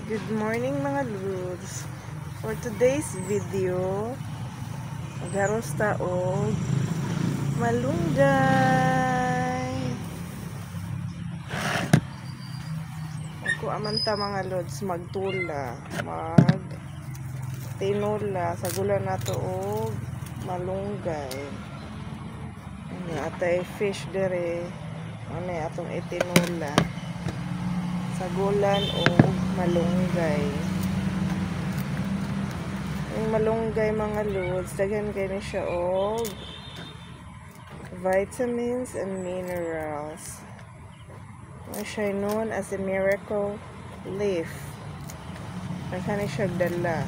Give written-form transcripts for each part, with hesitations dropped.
Good morning mga Lods. For today's video, magharos ta og malunggay. Ako amanta mga Lods magtula, tinula sa gula nato og malunggay. Ano atay fish dire. Ano atong itinula sa gulan o malunggay. Yung malunggay mga Lods, daghan kayo siya og vitamins and minerals. Ano siya known as a miracle leaf. Nagkani siya dala.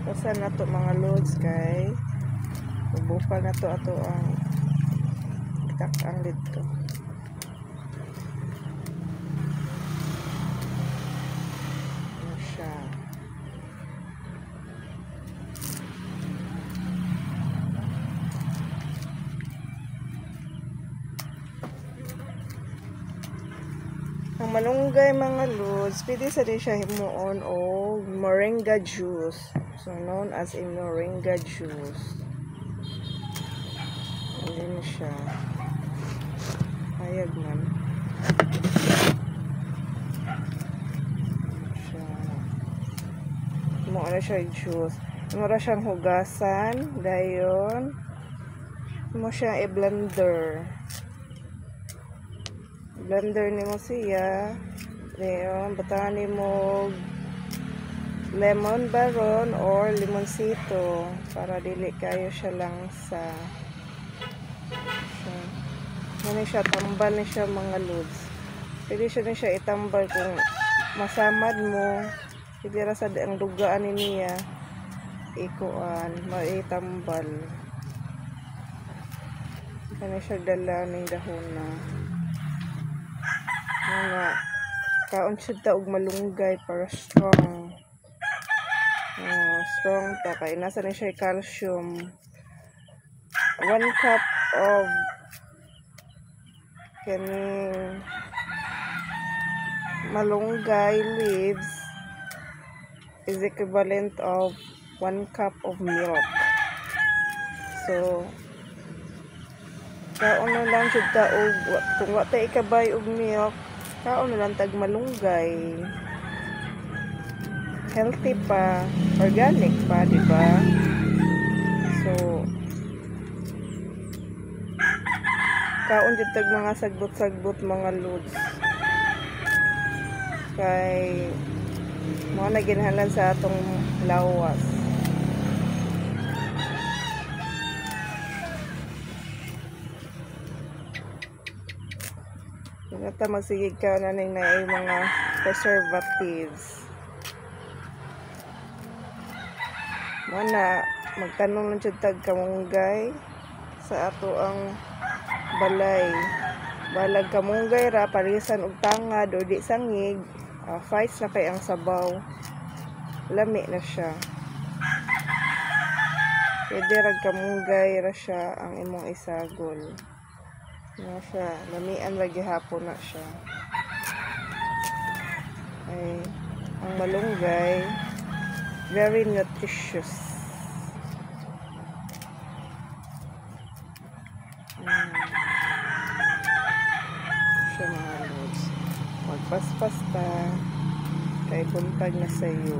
Pasan na to mga Lods kay bubukal na to ato ang ang dito. Ano siya? Ang malunggay mga Lods, pwede sa rin siya himuon o moringa juice. So known as a moringa juice. Ayan siya. Hayag man. Ano siya juice. Mura siyang hugasan. Dayon. Mo siya i-blender. Blender ni mo siya. Dayon. Batahan ni mo lemon baron or limonsito. Para dili kayo siya lang sa ano siya, tambal na siya mga Lods. Pwede siya na siya itambal kung masamad mo. Pwede rasa ang dugaan niya ikuan, maitambal. Kaya siya dala ng dahon na mga kaon siya taog malunggay para strong. Strong ta kay nasa na siya calcium. 1 cup of kaning malunggay leaves is equivalent of 1 cup of milk. So kaon na lang siya taog kung wata ikabay og milk, kaon na lang tag malunggay. Healthy pa, organic pa, di ba? So kaon jud mga sagbot-sagbot mga Lods. Kay mo na ginhalan sa atong lawas. Nata magsigig ka na ning naay mga preservatives. Mo na magtanong lang jud tag kamunggay sa ato ang balay. Balag kamunggay ra parisan og tangad o di sangig, fights na kay ang sabaw. Lami na siya. Pwede rag kamunggay ra siya ang imong isagol. Na siya, lamian ra gihapon na siya. Ay ang malunggay very nutritious. Siya mga Lods. Magpaspas ta kay buntag na sayo.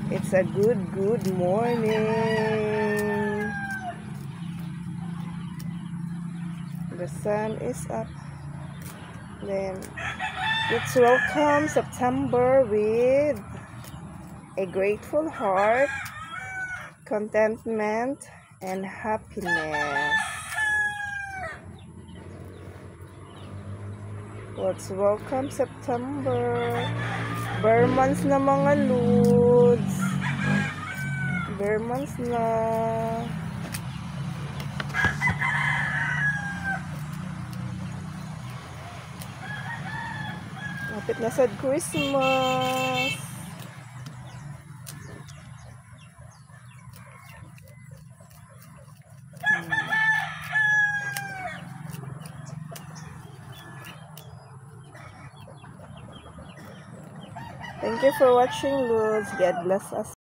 It's a good morning. The sun is up. Then let's welcome September with a grateful heart, contentment, and happiness. Let's welcome September. Bare months na mga Lods. Bare months na. Lapit na sa Christmas. Thank you for watching, Lods. God bless us.